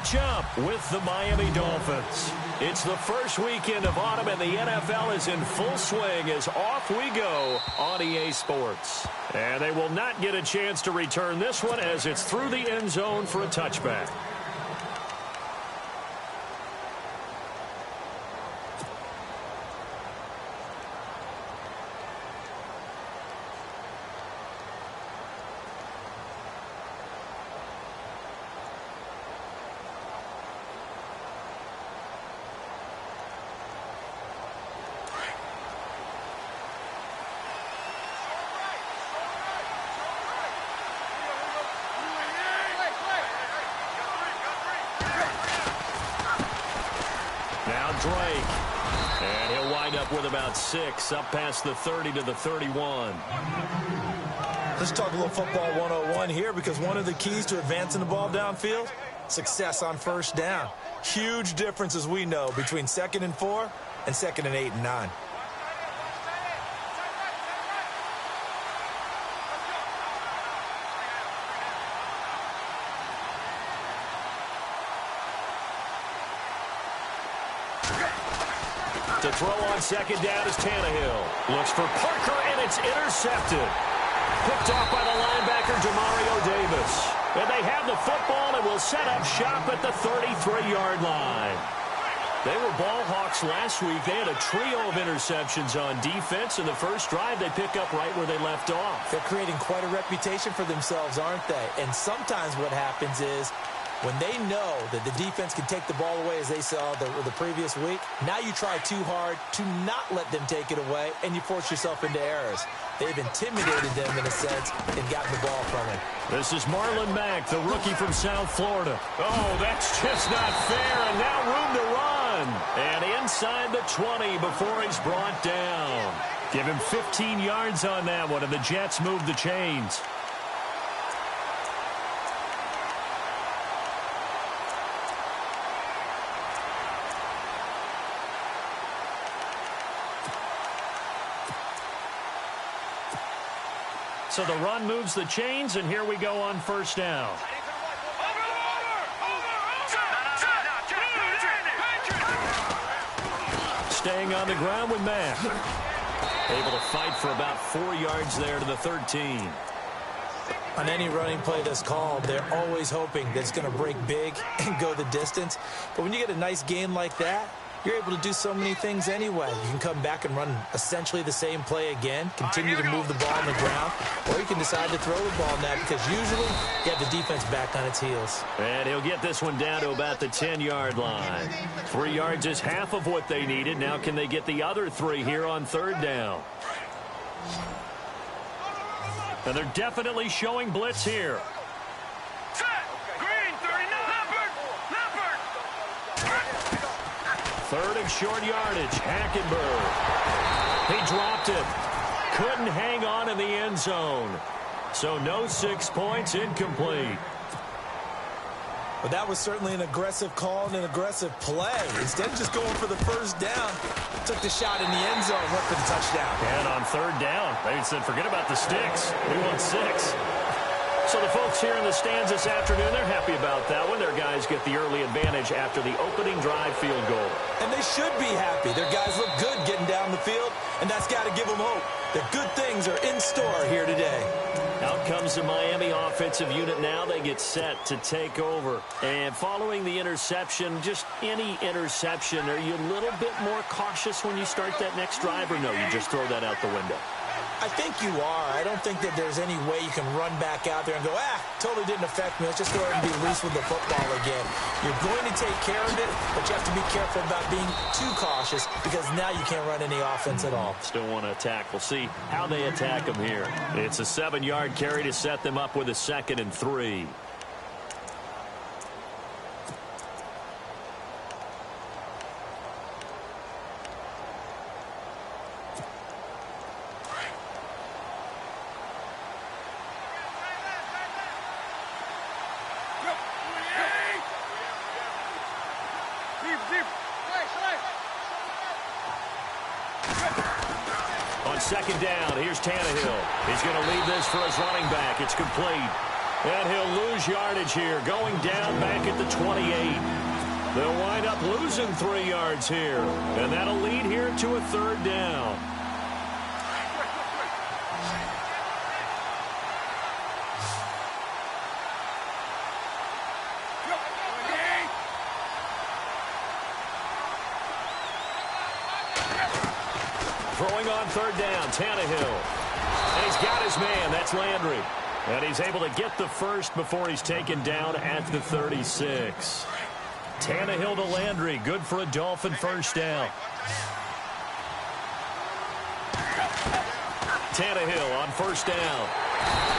catch up with the Miami Dolphins. It's the first weekend of autumn, and the NFL is in full swing as off we go on EA Sports. And they will not get a chance to return this one as it's through the end zone for a touchback. Drake, and he'll wind up with about 6, up past the 30 to the 31. Let's talk a little football 101 here, because one of the keys to advancing the ball downfield, success on first down. Huge difference, as we know, between 2nd and 4 and 2nd and 8 and 9. To throw on 2nd down is Tannehill. Looks for Parker, and it's intercepted. Picked off by the linebacker, Demario Davis. And they have the football and will set up shop at the 33-yard line. They were ball hawks last week. They had a trio of interceptions on defense. In the first drive, they pick up right where they left off. They're creating quite a reputation for themselves, aren't they? And sometimes what happens is, when they know that the defense can take the ball away, as they saw the previous week, now you try too hard to not let them take it away, and you force yourself into errors. They've intimidated them, in a sense, and gotten the ball from it. This is Marlon Mack, the rookie from South Florida. Oh, that's just not fair, and now room to run. And inside the 20 before he's brought down. Give him 15 yards on that one, and the Jets move the chains. So the run moves the chains, and here we go on first down. Staying on the ground with Mack. Able to fight for about 4 yards there to the 13. On any running play that's called, they're always hoping that it's going to break big and go the distance. But when you get a nice gain like that, you're able to do so many things anyway. You can come back and run essentially the same play again, continue to move the ball on the ground, or you can decide to throw the ball now, because usually you have the defense back on its heels. And he'll get this one down to about the 10-yard line. 3 yards is half of what they needed. Now can they get the other 3 here on third down? And they're definitely showing blitz here. Third and short yardage, Hackenberg. He dropped it. Couldn't hang on in the end zone. So no 6 points, incomplete. But that was certainly an aggressive call and an aggressive play. Instead of just going for the first down, took the shot in the end zone, went for the touchdown. And on third down, they said, forget about the sticks. We want 6. So the folks here in the stands this afternoon, they're happy about that one. Their guys get the early advantage after the opening drive field goal. And they should be happy. Their guys look good getting down the field, and that's got to give them hope that good things are in store here today. Out comes the Miami offensive unit now. They get set to take over. And following the interception, just any interception, are you a little bit more cautious when you start that next drive, or no, you just throw that out the window? I think you are. I don't think that there's any way you can run back out there and go, totally didn't affect me. Let's just go ahead and be loose with the football again. You're going to take care of it, but you have to be careful about being too cautious, because now you can't run any offense at all. Still want to attack. We'll see how they attack them here. It's a 7-yard carry to set them up with a 2nd and 3. On 2nd down, here's Tannehill. He's going to lead this for his running back. It's complete. And he'll lose yardage here, going down back at the 28. They'll wind up losing 3 yards here, and that'll lead here to a 3rd down. Throwing on 3rd down, Tannehill. And he's got his man, that's Landry. And he's able to get the first before he's taken down at the 36. Tannehill to Landry, good for a Dolphin 1st down. Tannehill on 1st down.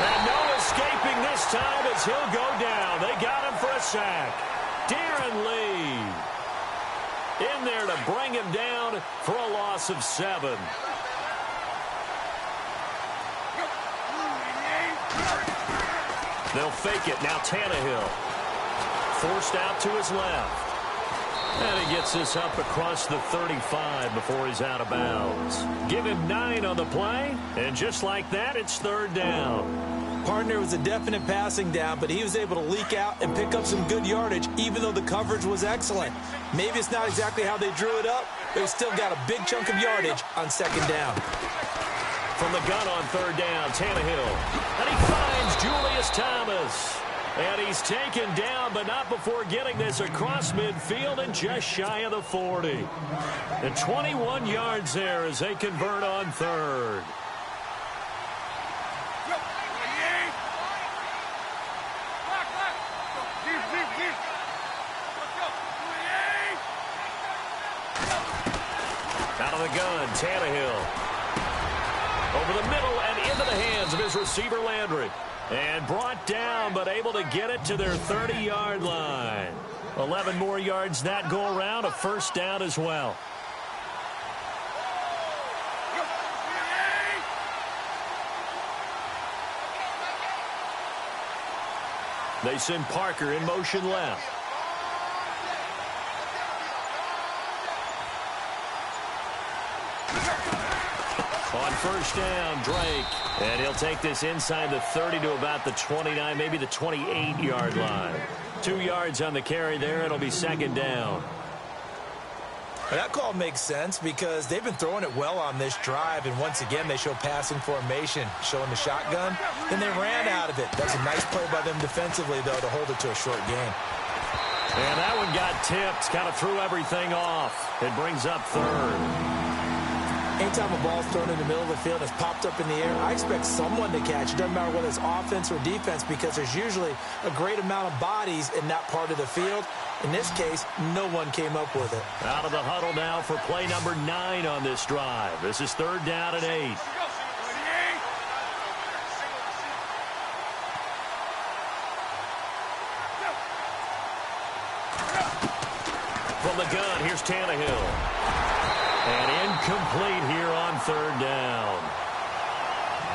And no escaping this time as he'll go down. They got him for a sack. Darren Lee in there to bring him down for a loss of 7. They'll fake it. Now Tannehill. Forced out to his left. And he gets this up across the 35 before he's out of bounds. Give him 9 on the play. And just like that, it's 3rd down. Partner was a definite passing down, but he was able to leak out and pick up some good yardage, even though the coverage was excellent. Maybe it's not exactly how they drew it up, but he still got a big chunk of yardage on 2nd down. From the gun on 3rd down, Tannehill. And he finds Julius Thomas. And he's taken down, but not before getting this across midfield and just shy of the 40. And 21 yards there as they convert on 3rd. Out of the gun, Tannehill. Over the middle and into the hands of his receiver, Landry. And brought down, but able to get it to their 30-yard line. 11 more yards that go around, a 1st down as well. They send Parker in motion left. On 1st down, Drake. And he'll take this inside the 30 to about the 29, maybe the 28-yard line. 2 yards on the carry there. It'll be 2nd down. Well, that call makes sense because they've been throwing it well on this drive, and once again they show passing formation, showing the shotgun. Then they ran out of it. That's a nice play by them defensively, though, to hold it to a short gain. And that one got tipped, kind of threw everything off. It brings up 3rd. Anytime a ball's thrown in the middle of the field and it's popped up in the air, I expect someone to catch. It doesn't matter whether it's offense or defense because there's usually a great amount of bodies in that part of the field. In this case, no one came up with it. Out of the huddle now for play number 9 on this drive. This is 3rd down and 8. From the gun, here's Tannehill. And incomplete here on 3rd down.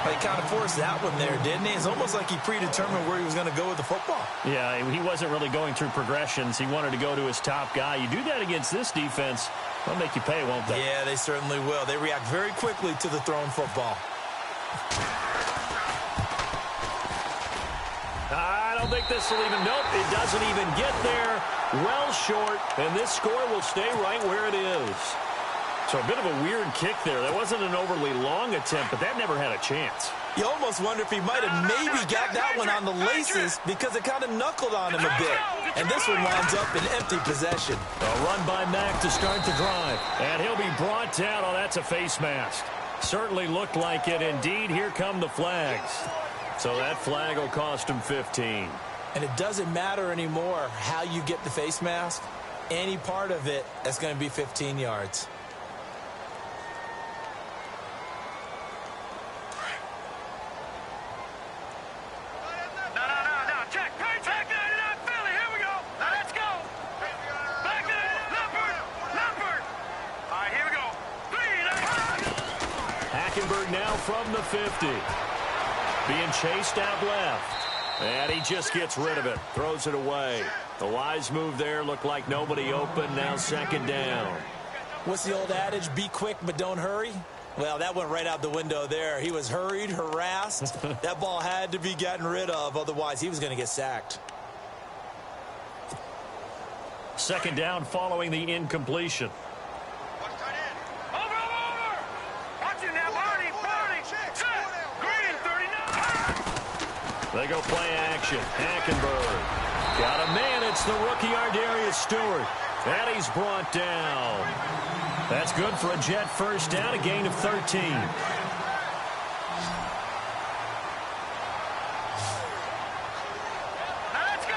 He kind of forced that one there, didn't he? It's almost like he predetermined where he was going to go with the football. Yeah, he wasn't really going through progressions. He wanted to go to his top guy. You do that against this defense, they'll make you pay, won't they? Yeah, they certainly will. They react very quickly to the thrown football. I don't think this will even, nope, it doesn't even get there. Well short, and this score will stay right where it is. So a bit of a weird kick there. That wasn't an overly long attempt, but that never had a chance. You almost wonder if he might have maybe got that one on the laces because it kind of knuckled on him a bit. And this one winds up in empty possession. A run by Mack to start the drive. And he'll be brought down. Oh, that's a face mask. Certainly looked like it. Indeed, here come the flags. So that flag will cost him 15. And it doesn't matter anymore how you get the face mask. Any part of it, that's going to be 15 yards. Now from the 50. Being chased out left. And he just gets rid of it. Throws it away. The wise move there. Looked like nobody open. Now 2nd down. What's the old adage? Be quick, but don't hurry. Well, that went right out the window there. He was hurried, harassed. That ball had to be gotten rid of, otherwise he was going to get sacked. Second down following the incompletion. They go play action. Hackenberg. Got a man. It's the rookie Ardarius Stewart. And he's brought down. That's good for a Jet first down, a gain of 13. Let's go.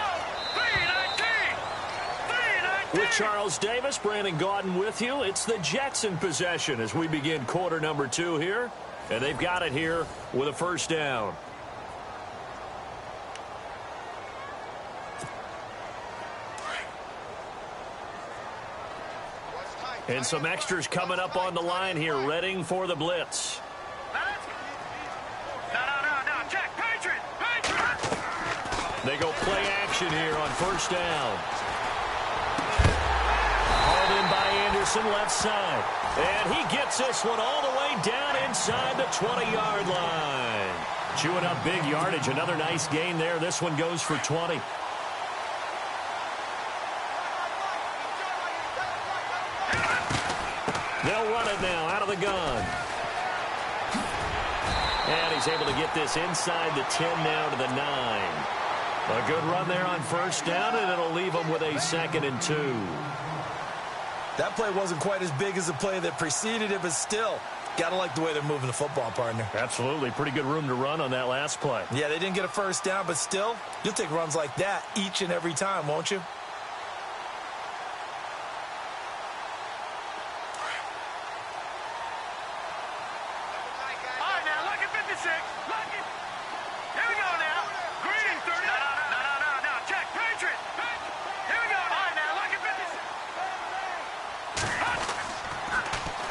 3-19. With Charles Davis, Brandon Gaudin with you. It's the Jets in possession as we begin quarter number 2 here. And they've got it here with a first down. And some extras coming up on the line here, readying for the blitz. No. Check. Patriot. They go play action here on first down. Hauled in by Anderson, left side. And he gets this one all the way down inside the 20-yard line. Chewing up big yardage. Another nice gain there. This one goes for 20. They'll run it now out of the gun. And he's able to get this inside the 10 now to the 9. A good run there on first down, and it'll leave them with a 2nd and 2. That play wasn't quite as big as the play that preceded it, but still, got to like the way they're moving the football, partner. Absolutely. Pretty good room to run on that last play. Yeah, they didn't get a first down, but still, you'll take runs like that each and every time, won't you?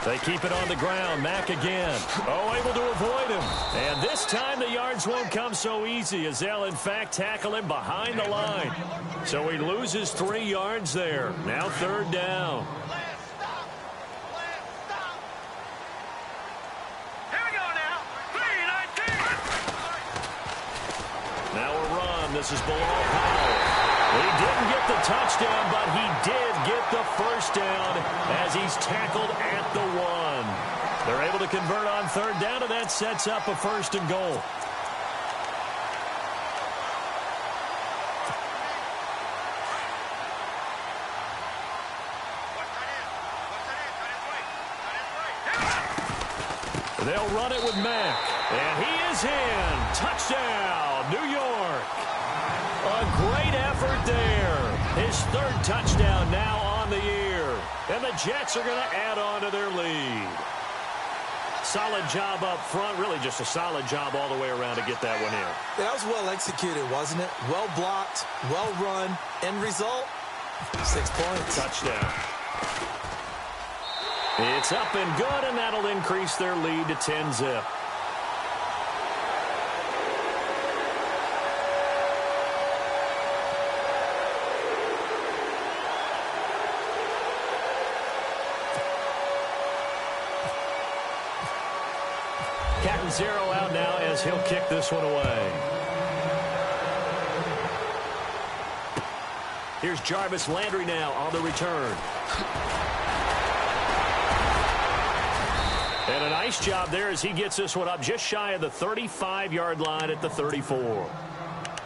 They keep it on the ground. Mack again. Oh, able to avoid him. And this time the yards won't come so easy as they'll, in fact, tackle him behind the line. So he loses 3 yards there. Now 3rd down. Here we go now. 3-19. Now a run. This is Bilal Powell. He didn't get the touchdown, but he did get the first down as he's tackled at the 1. They're able to convert on 3rd down, and that sets up a 1st and goal. They'll run it with Mack, and he is in. Touchdown, New York. A great effort there. His 3rd touchdown now on the year. And the Jets are going to add on to their lead. Solid job up front. Really just a solid job all the way around to get that one in. That was well executed, wasn't it? Well blocked, well run. End result, 6 points. Touchdown. It's up and good, and that'll increase their lead to 10-zip. Captain Zero out now as he'll kick this one away. Here's Jarvis Landry now on the return. And a nice job there as he gets this one up just shy of the 35-yard line at the 34.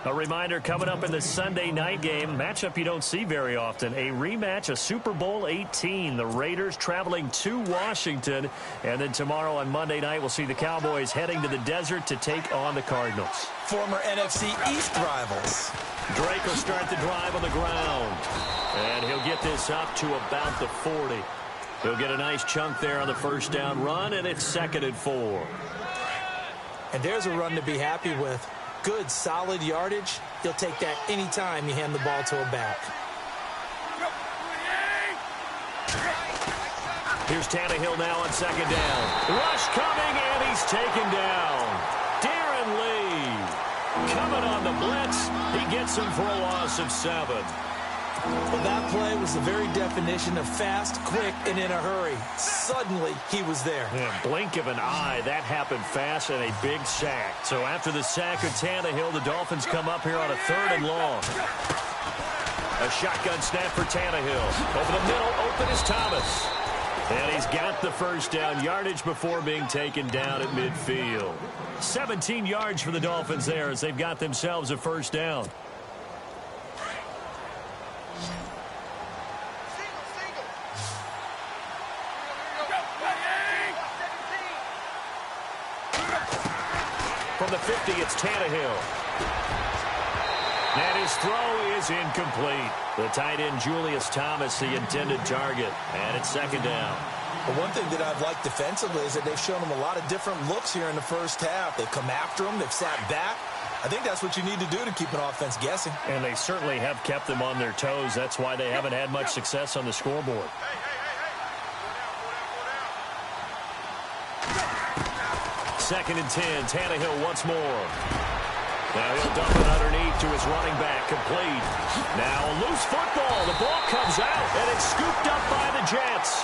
A reminder coming up in the Sunday night game, matchup you don't see very often, a rematch of Super Bowl 18. The Raiders traveling to Washington. And then tomorrow on Monday night, we'll see the Cowboys heading to the desert to take on the Cardinals. Former NFC East rivals. Drake will start the drive on the ground. And he'll get this up to about the 40. He'll get a nice chunk there on the first down run, and it's 2nd and 4. And there's a run to be happy with. Good, solid yardage. He'll take that anytime you hand the ball to a back. Here's Tannehill now on 2nd down. Rush coming, and he's taken down. Darren Lee coming on the blitz. He gets him for a loss of 7. Well, that play was the very definition of fast, quick, and in a hurry. Suddenly, he was there. Yeah, blink of an eye. That happened fast and a big sack. So after the sack of Tannehill, the Dolphins come up here on a 3rd and long. A shotgun snap for Tannehill. Over the middle, open is Thomas. And he's got the first down yardage before being taken down at midfield. 17 yards for the Dolphins there as they've got themselves a first down. From the 50, it's Tannehill. And his throw is incomplete. The tight end, Julius Thomas, the intended target. And it's 2nd down. But one thing that I've liked defensively is that they've shown him a lot of different looks here in the first half. They've come after him. They've sat back. I think that's what you need to do to keep an offense guessing. And they certainly have kept them on their toes. That's why they haven't had much success on the scoreboard. Second and 10. Tannehill once more. Now he'll dump it underneath to his running back. Complete. Now a loose football. The ball comes out, and it's scooped up by the Jets.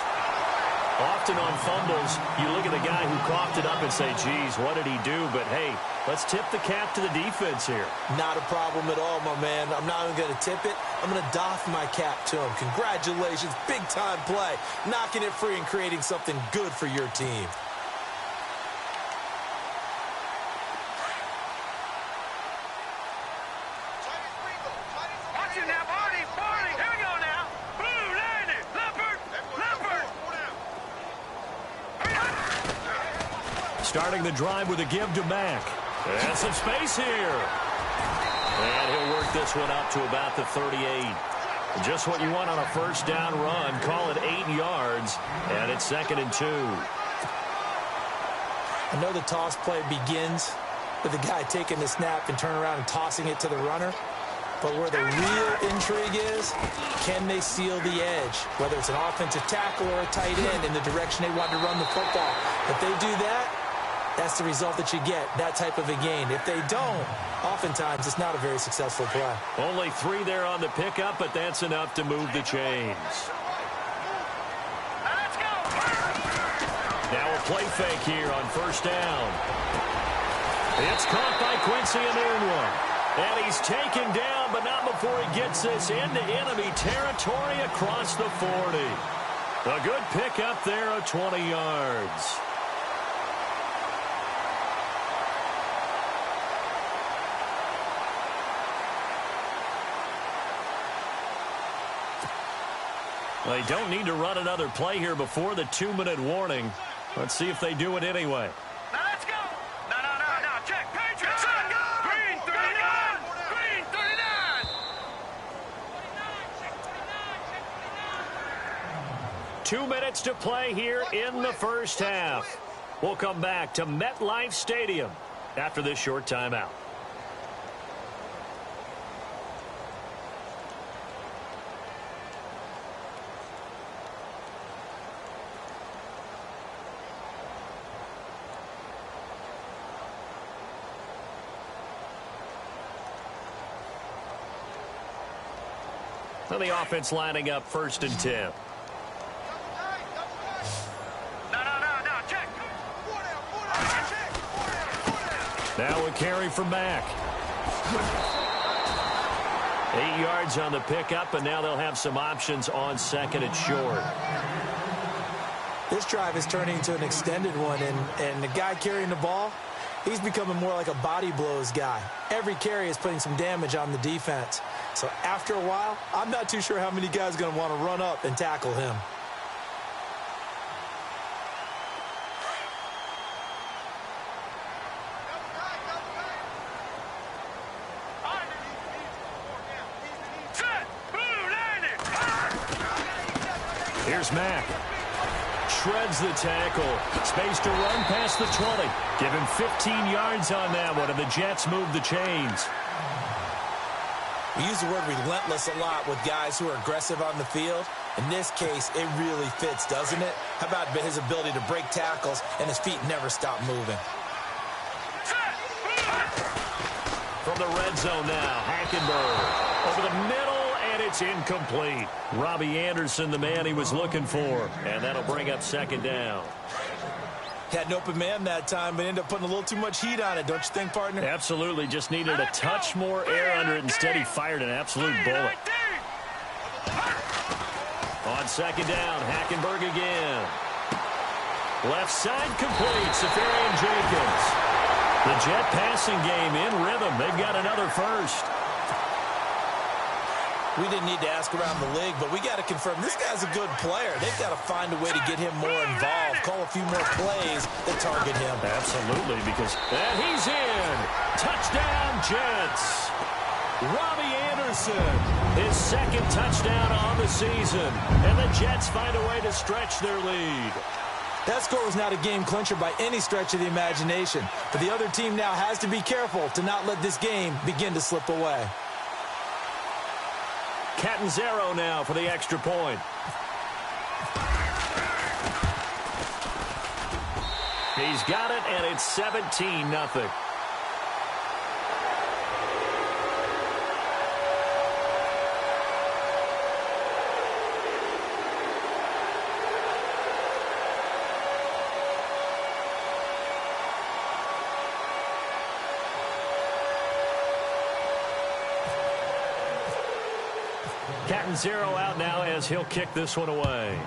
Often on fumbles, you look at the guy who coughed it up and say, geez, what did he do? But, hey, let's tip the cap to the defense here. Not a problem at all, my man. I'm not even going to tip it. I'm going to doff my cap to him. Congratulations. Big-time play. Knocking it free and creating something good for your team. Watch it now, Barney. Here we go now. Blue, landed. Leopard. Starting the drive with a give to Mack. And some space here. And he'll work this one up to about the 38. Just what you want on a first down run. Call it 8 yards. And it's 2nd and 2. I know the toss play begins with the guy taking the snap and turn around and tossing it to the runner. But where the real intrigue is, can they seal the edge? Whether it's an offensive tackle or a tight end in the direction they want to run the football. If they do that, that's the result that you get, that type of a gain. If they don't, oftentimes it's not a very successful play. Only 3 there on the pickup, but that's enough to move the chains. Let's go. Now a play fake here on first down. It's caught by Quincy Enunwa. And he's taken down, but not before he gets this into enemy territory across the 40. A good pickup there of 20 yards. They don't need to run another play here before the 2-minute warning. Let's see if they do it anyway. Now let's go. No. Check. Patriots. Green 39. Green 39. 2 minutes to play here in the first half. We'll come back to MetLife Stadium after this short timeout. So the offense lining up 1st and 10. No. Check. Now a carry for Mack. 8 yards on the pickup, and now they'll have some options on 2nd and short. This drive is turning into an extended one, and the guy carrying the ball, he's becoming more like a body blows guy. Every carry is putting some damage on the defense. So after a while, I'm not too sure how many guys are going to want to run up and tackle him. Here's Mack. Shreds the tackle. Space to run past the 20. Give him 15 yards on that one, and the Jets move the chains. We use the word relentless a lot with guys who are aggressive on the field. In this case, it really fits, doesn't it? How about his ability to break tackles and his feet never stop moving? From the red zone now, Hackenberg. Over the middle, and It's incomplete. Robbie Anderson, the man he was looking for. And that'll bring up second down. Had an open man that time, but ended up putting a little too much heat on it, don't you think, partner? Absolutely. Just needed a touch more air under it. Instead, he fired an absolute bullet. On second down, Hackenberg again. Left side complete, Safarian Jenkins. The Jet passing game in rhythm. They've got another first. We didn't need to ask around the league, but we got to confirm this guy's a good player. They've got to find a way to get him more involved, call a few more plays that target him. Absolutely, because and he's in. Touchdown, Jets. Robbie Anderson, his second touchdown on the season, and the Jets find a way to stretch their lead. That score was not a game clincher by any stretch of the imagination, but the other team now has to be careful to not let this game begin to slip away. Catanzaro now for the extra point. He's got it, and it's 17-0. Catanzaro out now as he'll kick this one away.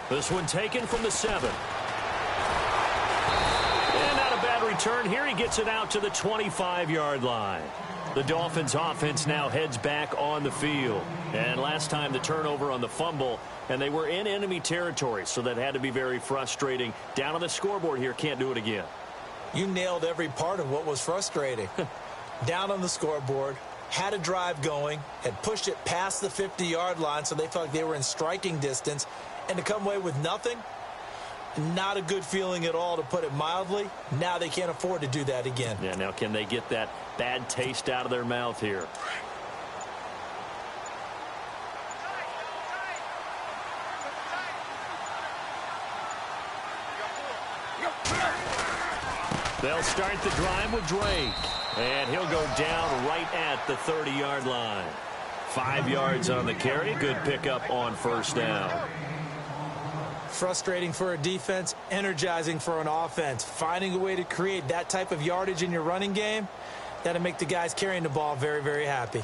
This one taken from the 7. And not a bad return here. He gets it out to the 25-yard line. The Dolphins offense now heads back on the field. And last time the turnover on the fumble, and they were in enemy territory, so that had to be very frustrating. Down on the scoreboard here, can't do it again. You nailed every part of what was frustrating. Down on the scoreboard, had a drive going, had pushed it past the 50-yard line so they felt like they were in striking distance, and to come away with nothing, not a good feeling at all, to put it mildly. Now they can't afford to do that again. Yeah, now can they get that bad taste out of their mouth here? They'll start the drive with Drake. And he'll go down right at the 30-yard line. 5 yards on the carry. Good pickup on first down. Frustrating for a defense, energizing for an offense. Finding a way to create that type of yardage in your running game, that'll make the guys carrying the ball very, very happy.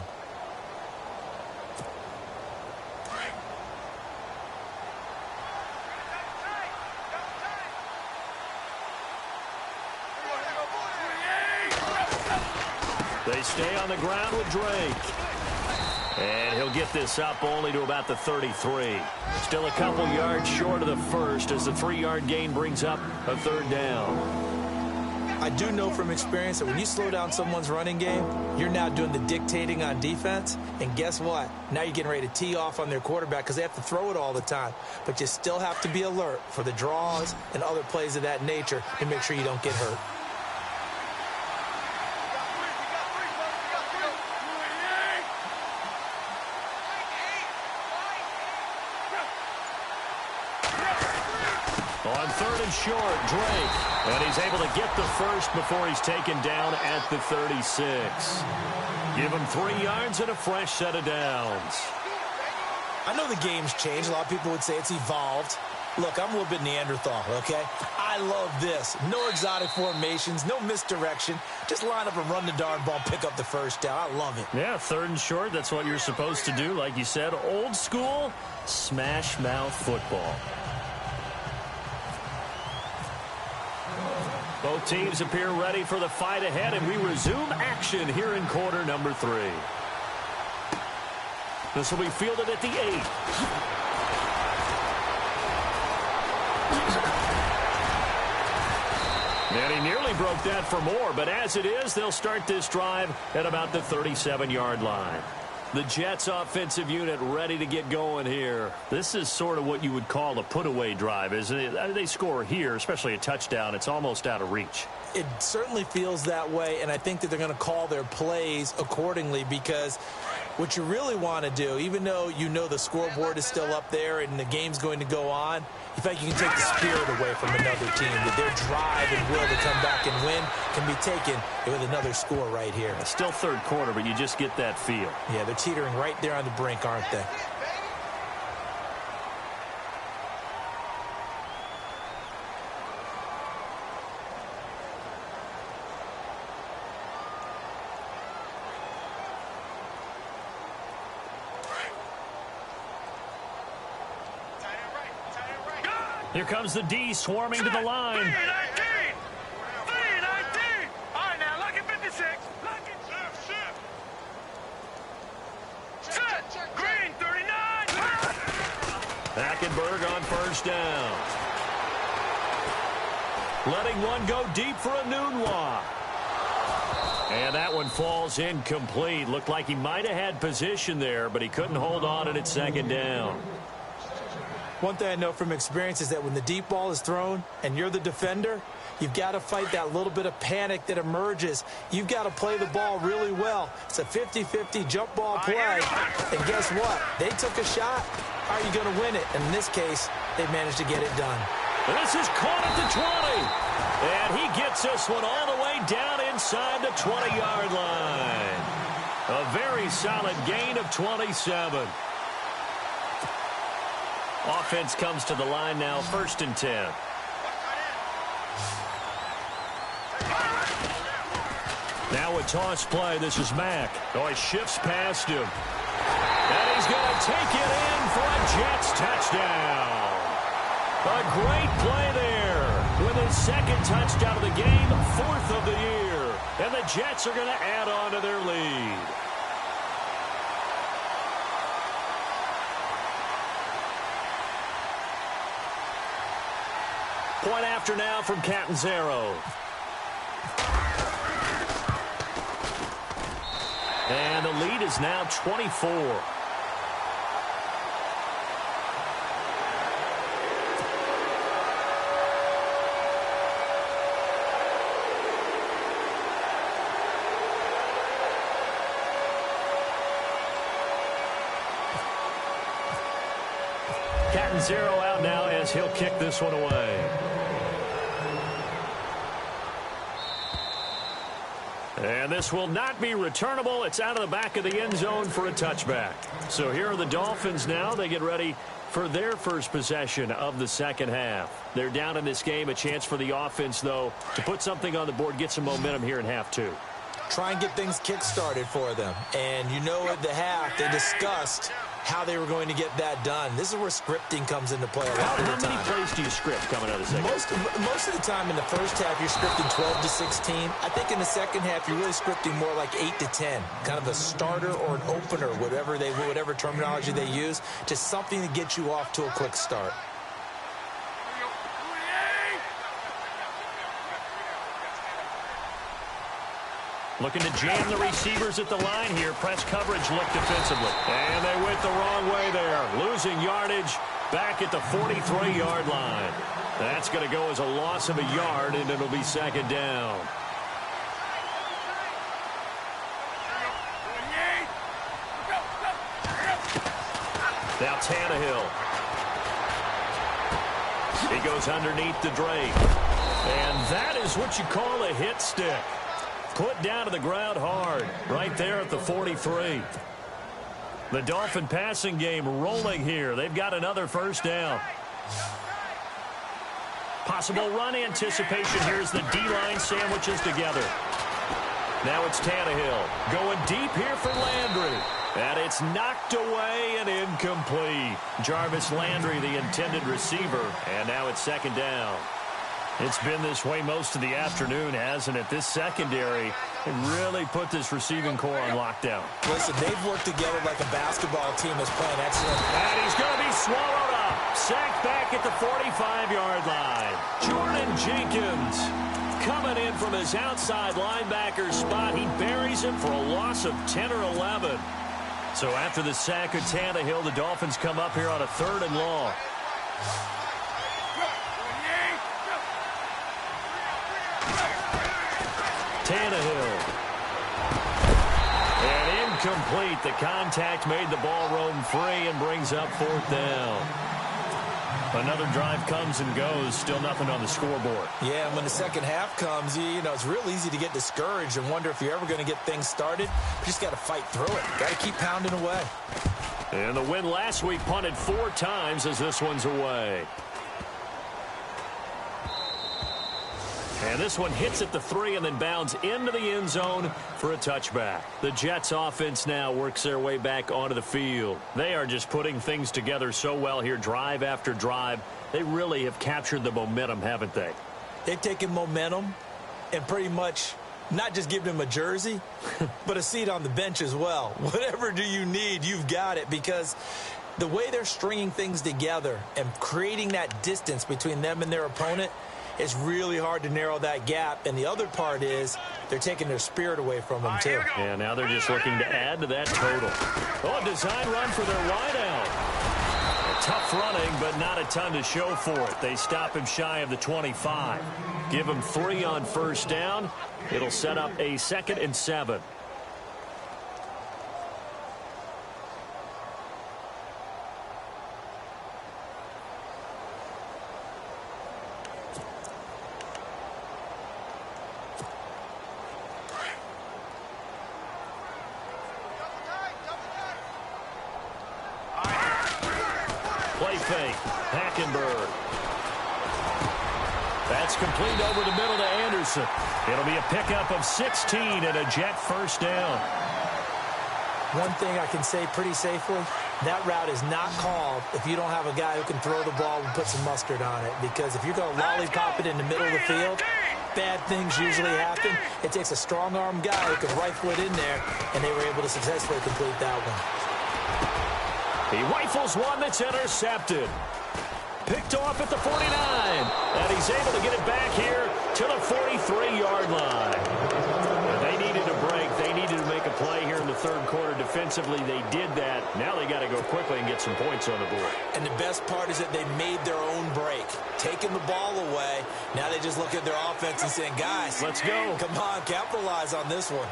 They stay on the ground with Drake. And he'll get this up only to about the 33. Still a couple yards short of the first as the 3-yard gain brings up a third down. I do know from experience that when you slow down someone's running game, you're now doing the dictating on defense. And guess what? Now you're getting ready to tee off on their quarterback because they have to throw it all the time. But you still have to be alert for the draws and other plays of that nature to make sure you don't get hurt. On third and short, Drake. And he's able to get the first before he's taken down at the 36. Give him 3 yards and a fresh set of downs. I know the game's changed. A lot of people would say it's evolved. Look, I'm a little bit Neanderthal, okay? I love this. No exotic formations, no misdirection. Just line up and run the darn ball, pick up the first down. I love it. Yeah, third and short, that's what you're supposed to do. Like you said, old school, smash mouth football. Both teams appear ready for the fight ahead, and we resume action here in quarter number 3. This will be fielded at the 8. And he nearly broke that for more, but as it is, they'll start this drive at about the 37-yard line. The Jets offensive unit ready to get going here. This is sort of what you would call a put-away drive, isn't it? They score here, especially a touchdown. It's almost out of reach. It certainly feels that way, and I think that they're going to call their plays accordingly because What you really want to do, even though you know the scoreboard is still up there and the game's going to go on, you think you can take the spirit away from another team, that their drive and will to come back and win can be taken with another score right here. It's still third quarter, but you just get that feel. Yeah, they're teetering right there on the brink, aren't they? Here comes the D swarming to the line. 319! 319! All right, now, lucky 56. Lucky. Set. Green, 39. Hackenberg on first down. Letting one go deep for a Nunwa. And that one falls incomplete. Looked like he might have had position there, but he couldn't hold on at second down. One thing I know from experience is that when the deep ball is thrown and you're the defender, you've got to fight that little bit of panic that emerges. You've got to play the ball really well. It's a 50-50 jump ball play. And guess what? They took a shot. How are you going to win it? And in this case, they managed to get it done. This is caught at the 20. And he gets this one all the way down inside the 20-yard line. A very solid gain of 27. Offense comes to the line now, 1st and 10. Now a toss play. This is Mack. Oh, he shifts past him. And he's going to take it in for a Jets touchdown. A great play there. With his 2nd touchdown of the game, 4th of the year. And the Jets are going to add on to their lead. Point after now from Catanzaro. And the lead is now 24. Catanzaro out now as he'll kick this one away. And this will not be returnable. It's out of the back of the end zone for a touchback. So here are the Dolphins now. They get ready for their first possession of the second half. They're down in this game. A chance for the offense, though, to put something on the board, get some momentum here in half two. Try and get things kick-started for them. And you know at the half, they discussed how they were going to get that done. This is where scripting comes into play a lot of the time. How many plays do you script coming out of the second? Most of the time in the first half, you're scripting 12 to 16. I think in the second half, you're really scripting more like 8 to 10. Kind of a starter or an opener, whatever terminology they use, just something to get you off to a quick start. Looking to jam the receivers at the line here. Press coverage look defensively. And they went the wrong way there. Losing yardage back at the 43-yard line. That's going to go as a loss of a yard, and it'll be second down. Now Tannehill. He goes underneath the drape. And that is what you call a hit stick. Put down to the ground hard right there at the 43. The Dolphin passing game rolling here. They've got another first down. Possible run anticipation here as the D-line sandwiches together. Now it's Tannehill going deep here for Landry. And it's knocked away and incomplete. Jarvis Landry, the intended receiver. And now it's second down. It's been this way most of the afternoon, hasn't it? This secondary really put this receiving core on lockdown. Listen, they've worked together like a basketball team that's playing excellent. And he's going to be swallowed up. Sacked back at the 45-yard line. Jordan Jenkins coming in from his outside linebacker spot. He buries him for a loss of 10 or 11. So after the sack of Tannehill, the Dolphins come up here on a 3rd and long. Tannehill. And incomplete. The contact made the ball roam free and brings up 4th down. Another drive comes and goes. Still nothing on the scoreboard. Yeah, and when the second half comes, you know, it's real easy to get discouraged and wonder if you're ever going to get things started. You just got to fight through it. Got to keep pounding away. And the win last week punted 4 times as this one's away. And this one hits at the 3 and then bounds into the end zone for a touchback. The Jets offense now works their way back onto the field. They are just putting things together so well here, drive after drive. They really have captured the momentum, haven't they? They've taken momentum and pretty much not just given them a jersey, but a seat on the bench as well. Whatever do you need, you've got it, because the way they're stringing things together and creating that distance between them and their opponent, it's really hard to narrow that gap. And the other part is they're taking their spirit away from them, too. And now they're just looking to add to that total. Oh, a design run for their wideout. Tough running, but not a ton to show for it. They stop him shy of the 25. Give him 3 on first down. It'll set up a 2nd and 7. Play fake. Hackenberg. That's complete over the middle to Anderson. It'll be a pickup of 16 and a Jet first down. One thing I can say pretty safely, that route is not called if you don't have a guy who can throw the ball and put some mustard on it. Because if you're going to lollipop it in the middle of the field, bad things usually happen. It takes a strong-arm guy who can rifle it in there, and they were able to successfully complete that one. He rifles one that's intercepted. Picked off at the 49. And he's able to get it back here to the 43-yard line. They needed a break. They needed to make a play here in the third quarter. Defensively, they did that. Now they got to go quickly and get some points on the board. And the best part is that they made their own break. Taking the ball away. Now they just look at their offense and saying, guys, let's go. Come on, capitalize on this one.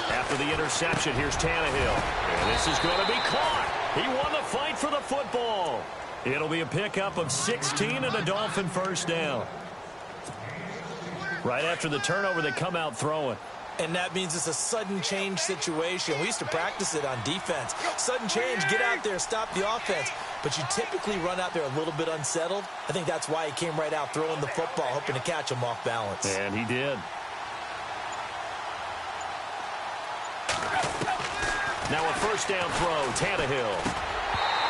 After the interception, here's Tannehill. And this is going to be caught. He won the fight for the football. It'll be a pickup of 16 and a Dolphin first down. Right after the turnover, they come out throwing. And that means it's a sudden change situation. We used to practice it on defense. Sudden change, get out there, stop the offense. But you typically run out there a little bit unsettled. I think that's why he came right out throwing the football, hoping to catch him off balance. And he did. Now a first down throw, Tannehill.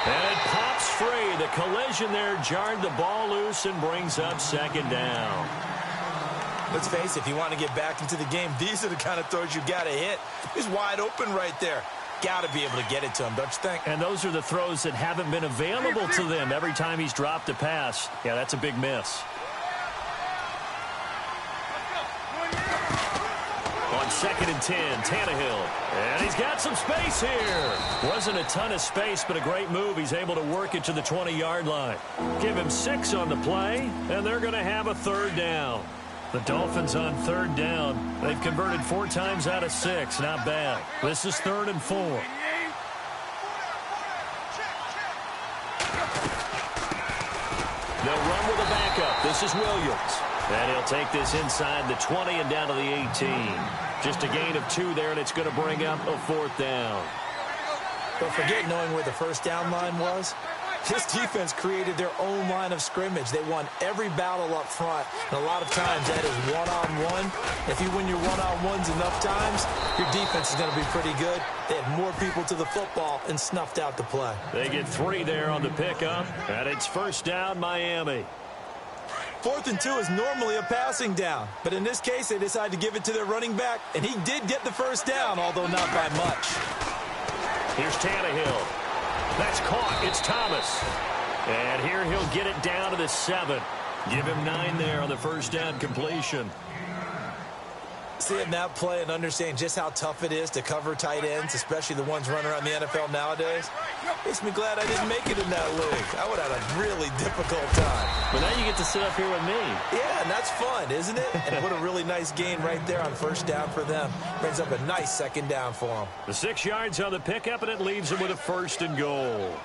And it pops free. The collision there jarred the ball loose and brings up 2nd down. Let's face it, if you want to get back into the game, these are the kind of throws you got to hit. He's wide open right there. Got to be able to get it to him, don't you think? And those are the throws that haven't been available to them every time he's dropped a pass. Yeah, that's a big miss. On 2nd and 10, Tannehill. And he's got some space here. Wasn't a ton of space, but a great move. He's able to work it to the 20-yard line. Give him 6 on the play, and they're going to have a 3rd down. The Dolphins on 3rd down. They've converted 4 times out of 6. Not bad. This is 3rd and 4. They'll run with a backup. This is Williams. And he'll take this inside the 20 and down to the 18. Just a gain of 2 there, and it's going to bring up a 4th down. Don't forget knowing where the first down line was. This defense created their own line of scrimmage. They won every battle up front, and a lot of times that is one-on-one. If you win your one-on-ones enough times, your defense is going to be pretty good. They had more people to the football and snuffed out the play. They get 3 there on the pickup, and it's first down, Miami. 4th and 2 is normally a passing down, but in this case, they decided to give it to their running back, and he did get the first down, although not by much. Here's Tannehill. That's caught. It's Thomas. And here he'll get it down to the 7. Give him 9 there on the first down completion. Seeing that play and understanding just how tough it is to cover tight ends, especially the ones running around the NFL nowadays, makes me glad I didn't make it in that league. I would have had a really difficult time. But now you get to sit up here with me. Yeah, and that's fun, isn't it? And what a really nice gain right there on first down for them. Brings up a nice second down for them. The 6 yards on the pickup, and it leaves them with a 1st and goal.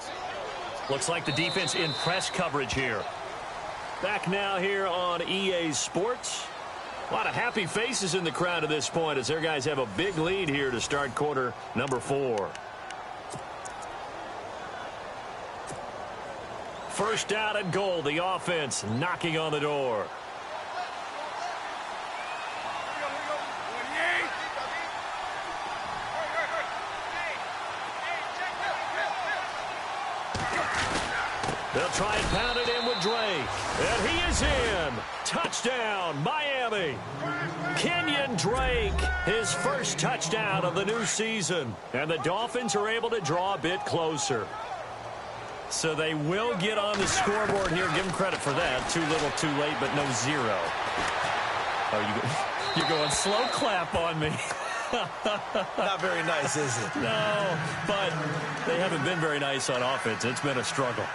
Looks like the defense in press coverage here. Back now here on EA Sports. A lot of happy faces in the crowd at this point as their guys have a big lead here to start quarter number 4. First down and goal. The offense knocking on the door. They'll try and pound it in with Drake. And he is in. Touchdown, Miami. Kenyon Drake, his first touchdown of the new season. And the Dolphins are able to draw a bit closer. So they will get on the scoreboard here. Give them credit for that. Too little, too late, but no 0. Oh, you're going slow clap on me. Not very nice, is it? No, but they haven't been very nice on offense. It's been a struggle.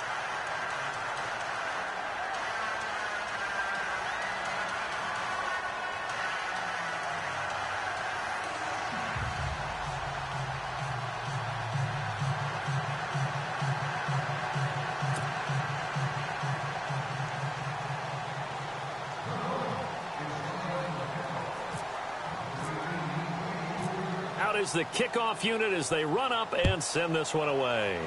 Out is the kickoff unit as they run up and send this one away.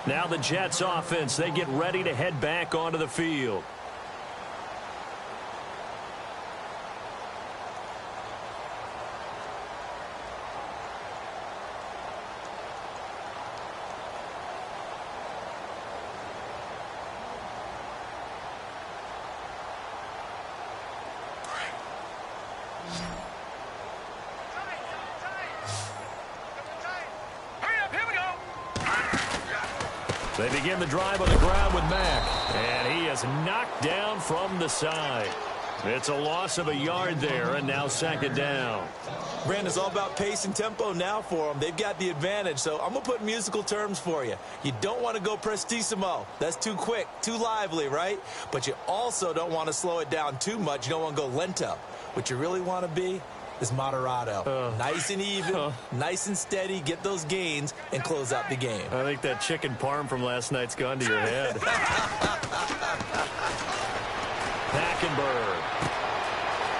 Now the Jets offense, they get ready to head back onto the field. They begin the drive on the ground with Mack, and he is knocked down from the side. It's a loss of a yard there, and now 2nd down. Brandon's all about pace and tempo now for them. They've got the advantage, so I'm going to put musical terms for you. You don't want to go prestissimo. That's too quick, too lively, right? But you also don't want to slow it down too much. You don't want to go lento. What you really want to be is moderato. Nice and even, nice and steady, get those gains, and close out the game. I think that chicken parm from last night's gone to your head. Hackenberg.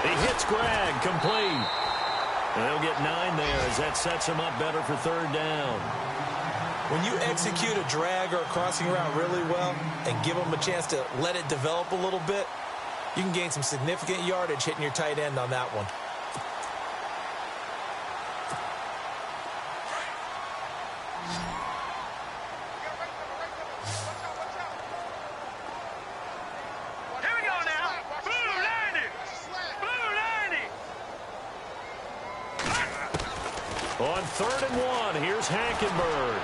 He hits Gregg, complete. And they'll get 9 there as that sets him up better for 3rd down. When you execute a drag or a crossing route really well and give them a chance to let it develop a little bit, you can gain some significant yardage hitting your tight end on that one. On 3rd and 1, here's Hackenberg.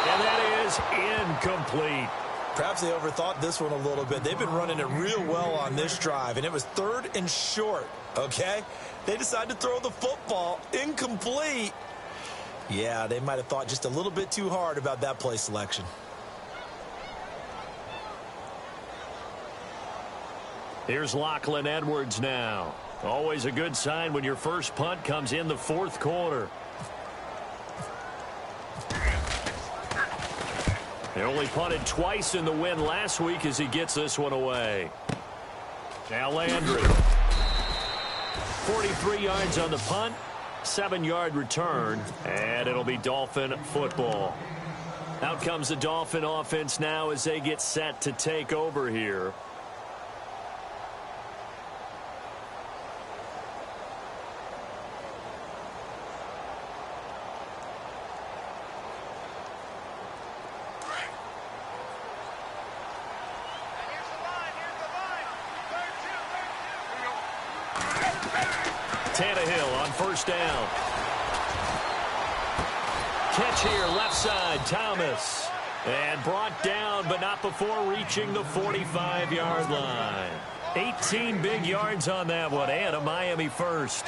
And that is incomplete. Perhaps they overthought this one a little bit. They've been running it real well on this drive, and it was 3rd and short, okay? They decided to throw the football incomplete. Yeah, they might have thought just a little bit too hard about that play selection. Here's Lachlan Edwards now. Always a good sign when your first punt comes in the 4th quarter. They only punted twice in the win last week as he gets this one away. Now Landry. 43 yards on the punt, 7-yard return, and it'll be Dolphin football. Out comes the Dolphin offense now as they get set to take over here. Tannehill on first down. Catch here, left side, Thomas. And brought down down, but not before reaching the 45-yard line. 18 big yards on that one, and a Miami first.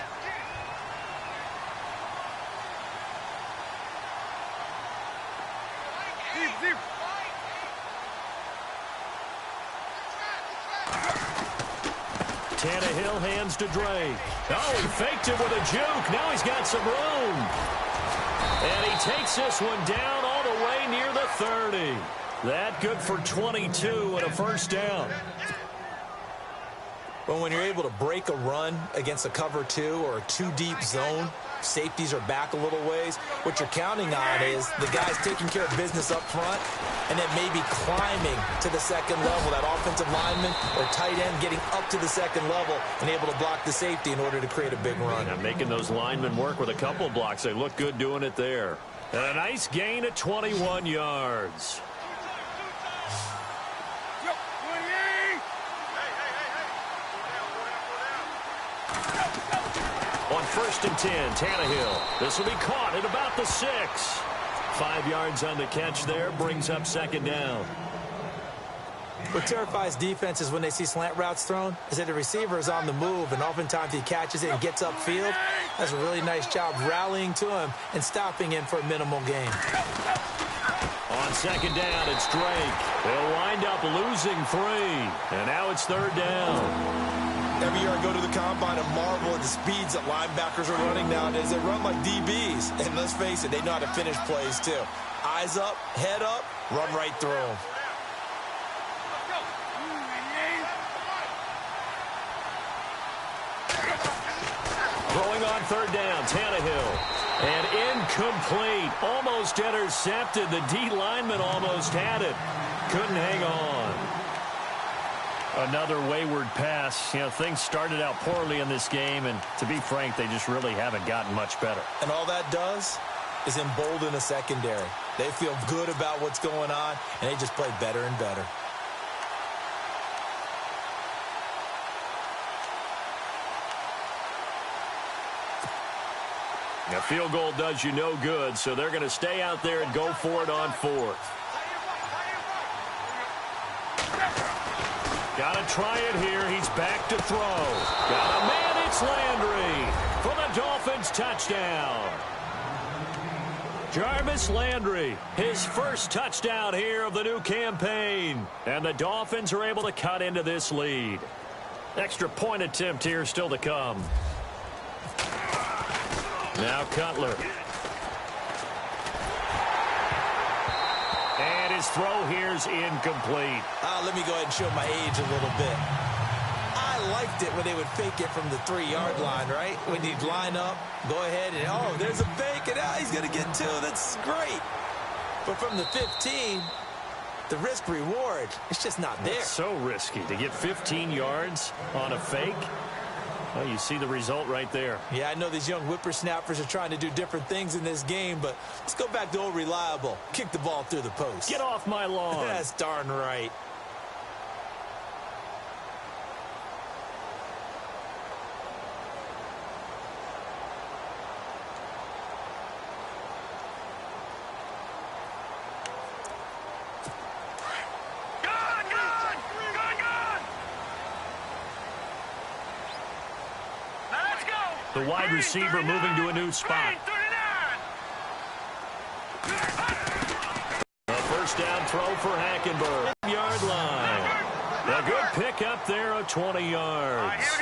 Tannehill hands to Drake. Oh, he faked it with a juke. Now he's got some room. And he takes this one down all the way near the 30. That good for 22 and a first down. Well, when you're able to break a run against a cover 2 or a 2-deep zone, safeties are back a little ways. What you're counting on is the guys taking care of business up front and then maybe climbing to the second level, that offensive lineman or tight end getting up to the second level and able to block the safety in order to create a big run. And making those linemen work with a couple blocks. They look good doing it there. And a nice gain of 21 yards. On 1st and 10, Tannehill. This will be caught at about the 6. 5 yards on the catch there, brings up second down. What terrifies defenses when they see slant routes thrown is that the receiver is on the move, and oftentimes he catches it and gets upfield. Does a really nice job rallying to him and stopping him for a minimal gain. On second down, it's Drake. They'll wind up losing 3. And now it's 3rd down. Every year I go to the combine and marvel at the speeds that linebackers are running nowadays. They run like DBs. And let's face it, they know how to finish plays too. Eyes up, head up, run right through them. Throwing on 3rd down, Tannehill. And incomplete. Almost intercepted. The D lineman almost had it. Couldn't hang on. Another wayward pass. You know, things started out poorly in this game, and to be frank, they just really haven't gotten much better. And all that does is embolden a secondary. They feel good about what's going on, and they just play better and better. A field goal does you no good, so they're going to stay out there and go for it on 4th. Got to try it here. He's back to throw. Got a man. It's Landry for the Dolphins touchdown. Jarvis Landry, his first touchdown here of the new campaign. And the Dolphins are able to cut into this lead. Extra point attempt here still to come. Now Cutler. And his throw here's incomplete. Let me go ahead and show my age a little bit. I liked it when they would fake it from the 3-yard line, right? When you'd line up, go ahead and, oh, there's a fake, and he's going to get 2. That's great. But from the 15, the risk-reward, it's just not there. It's so risky to get 15 yards on a fake. Well, you see the result right there. Yeah, I know these young whippersnappers are trying to do different things in this game, but let's go back to old reliable. Kick the ball through the post. Get off my lawn. That's darn right. The wide receiver moving to a new spot. A first down throw for Hackenberg. Yard line. A good pickup there of 20 yards.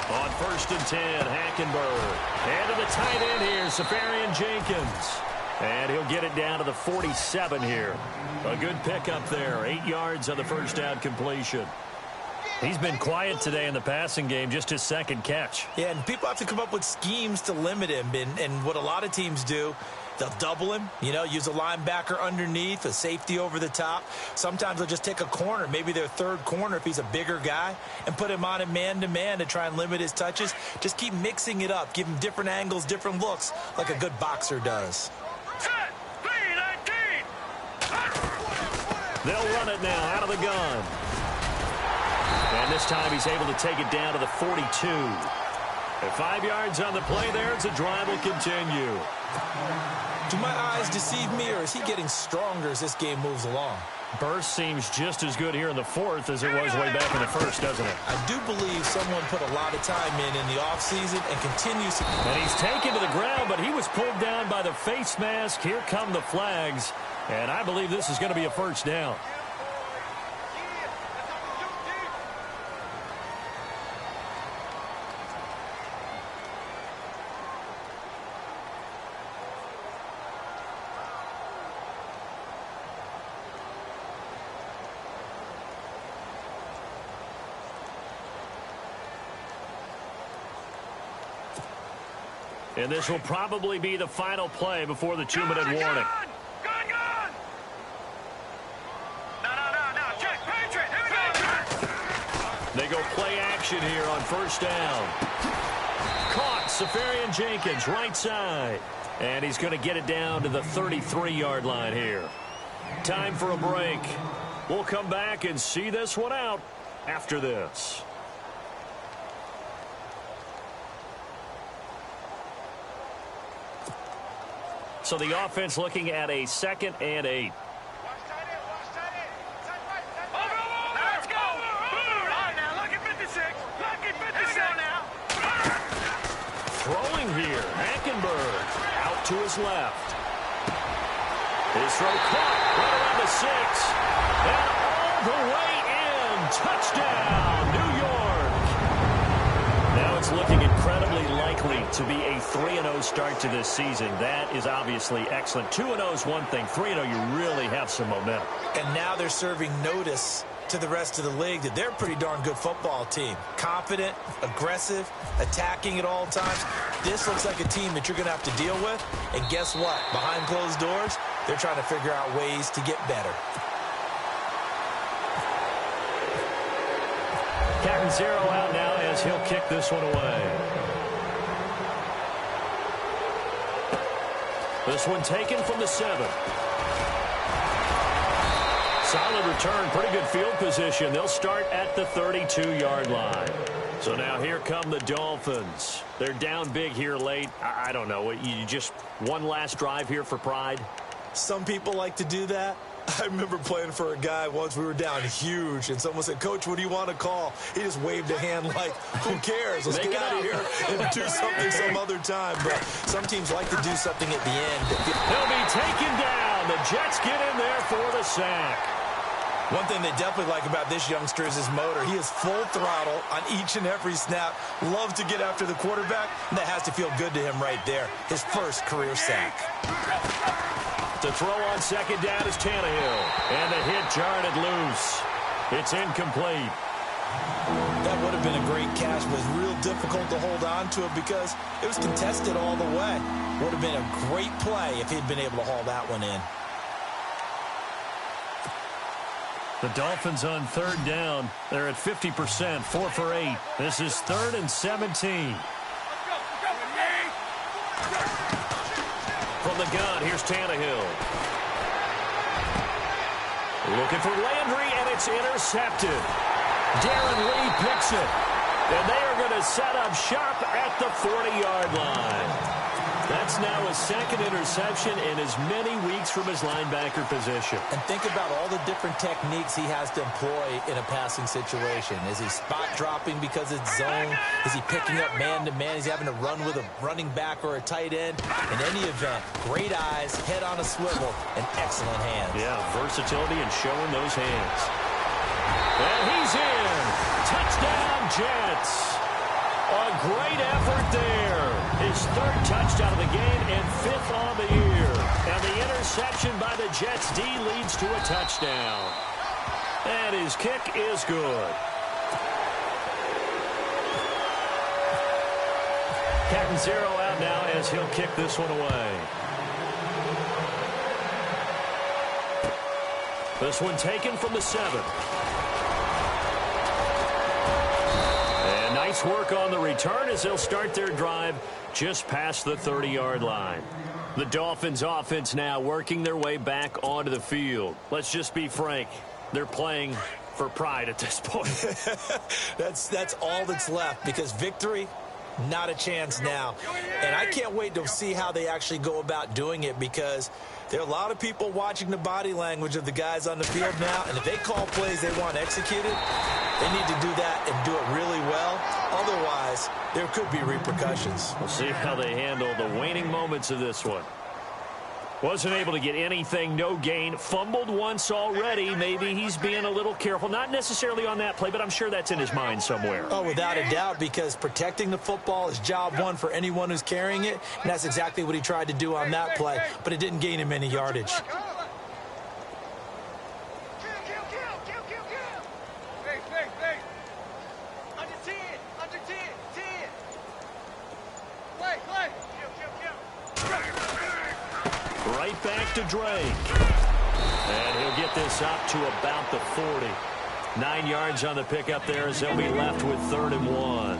On 1st and 10, Hackenberg. And to the tight end here, Safarian Jenkins. And he'll get it down to the 47 here. A good pickup there. 8 yards on the first down completion. He's been quiet today in the passing game, just his second catch. Yeah, and people have to come up with schemes to limit him. And what a lot of teams do, they'll double him, use a linebacker underneath, a safety over the top. Sometimes they'll just take a corner, maybe their 3rd corner if he's a bigger guy, and put him on a man-to-man to try and limit his touches. Just keep mixing it up, give him different angles, different looks, like a good boxer does. They'll run it now out of the gun. And this time he's able to take it down to the 42. And 5 yards on the play there as the drive will continue. Do my eyes deceive me, or is he getting stronger as this game moves along? Burst seems just as good here in the fourth as it was way back in the first, doesn't it? I do believe someone put a lot of time in the offseason and continues to... And he's taken to the ground, but he was pulled down by the face mask. Here come the flags, and I believe this is going to be a first down. And this will probably be the final play before the 2-minute warning. Gun! No. Check, Patriot. Here we go. They go play action here on first down. Caught, Safarian Jenkins, right side. And he's going to get it down to the 33-yard line here. Time for a break. We'll come back and see this one out after this. So the offense looking at a 2nd and 8. Let's go. All right, now, look at 56. Look at 56 now. Throwing here, Hackenberg out to his left. His throw caught right around the 6. And all the way in. Touchdown, New York. Now it's looking incredibly likely to be a 3-0 start to this season. That is obviously excellent. 2-0 is one thing. 3-0, you really have some momentum. And now they're serving notice to the rest of the league that they're a pretty darn good football team. Confident, aggressive, attacking at all times. This looks like a team that you're going to have to deal with. And guess what? Behind closed doors, they're trying to figure out ways to get better. Captain Zero out now as he'll kick this one away. This one taken from the 7. Solid return, pretty good field position. They'll start at the 32-yard line. So now here come the Dolphins. They're down big here late. I don't know. You just one last drive here for pride? Some people like to do that. I remember playing for a guy once. We were down huge, and someone said, "Coach, what do you want to call?" He just waved a hand like, who cares? Let's get out of here and do something some other time. But some teams like to do something at the end. He'll be taken down. The Jets get in there for the sack. One thing they definitely like about this youngster is his motor. He is full throttle on each and every snap. Loves to get after the quarterback, and that has to feel good to him right there. His first career sack. To throw on second down is Tannehill. And the hit jarred it loose. It's incomplete. That would have been a great catch, but it's real difficult to hold on to it because it was contested all the way. Would have been a great play if he'd been able to haul that one in. The Dolphins on third down. They're at 50%, 4 for 8. This is 3rd and 17. From the gun, here's Tannehill. Looking for Landry, and it's intercepted. Darren Lee picks it. And they are going to set up shop at the 40-yard line. That's now his 2nd interception in as many weeks from his linebacker position. And think about all the different techniques he has to employ in a passing situation. Is he spot dropping because it's zone? Is he picking up man-to-man? Is he having to run with a running back or a tight end? In any event, great eyes, head on a swivel, and excellent hands. Yeah, versatility and showing those hands. And he's in. Touchdown, Jets. A great effort there. His 3rd touchdown of the game and 5th on the year. And the interception by the Jets D leads to a touchdown. And his kick is good. Captain Zero out now as he'll kick this one away. This one taken from the 7. Nice work on the return as they'll start their drive just past the 30-yard line. The Dolphins offense now working their way back onto the field. Let's just be frank. They're playing for pride at this point. That's all that's left because victory Not a chance now. And I can't wait to see how they actually go about doing it, because there are a lot of people watching the body language of the guys on the field now, and if they call plays they want executed, they need to do that and do it really well. Otherwise, there could be repercussions. We'll see how they handle the waning moments of this one. Wasn't able to get anything, no gain. Fumbled once already. Maybe he's being a little careful. Not necessarily on that play, but I'm sure that's in his mind somewhere. Oh, without a doubt, because protecting the football is job one for anyone who's carrying it, and that's exactly what he tried to do on that play, but it didn't gain him any yardage. Right back to Drake. And he'll get this up to about the 40. 9 yards on the pickup there as they'll be left with 3rd and 1.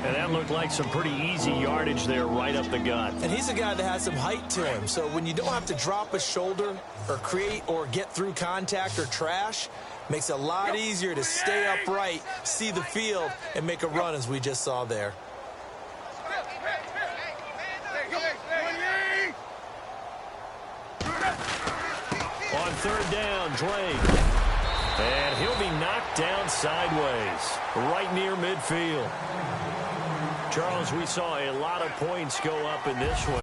And that looked like some pretty easy yardage there right up the gut. And he's a guy that has some height to him, so when you don't have to drop a shoulder or create or get through contact or trash, makes it a lot easier to stay upright, see the field, and make a run as we just saw there. On 3rd down, Drake. And he'll be knocked down sideways, right near midfield. Charles, we saw a lot of points go up in this one.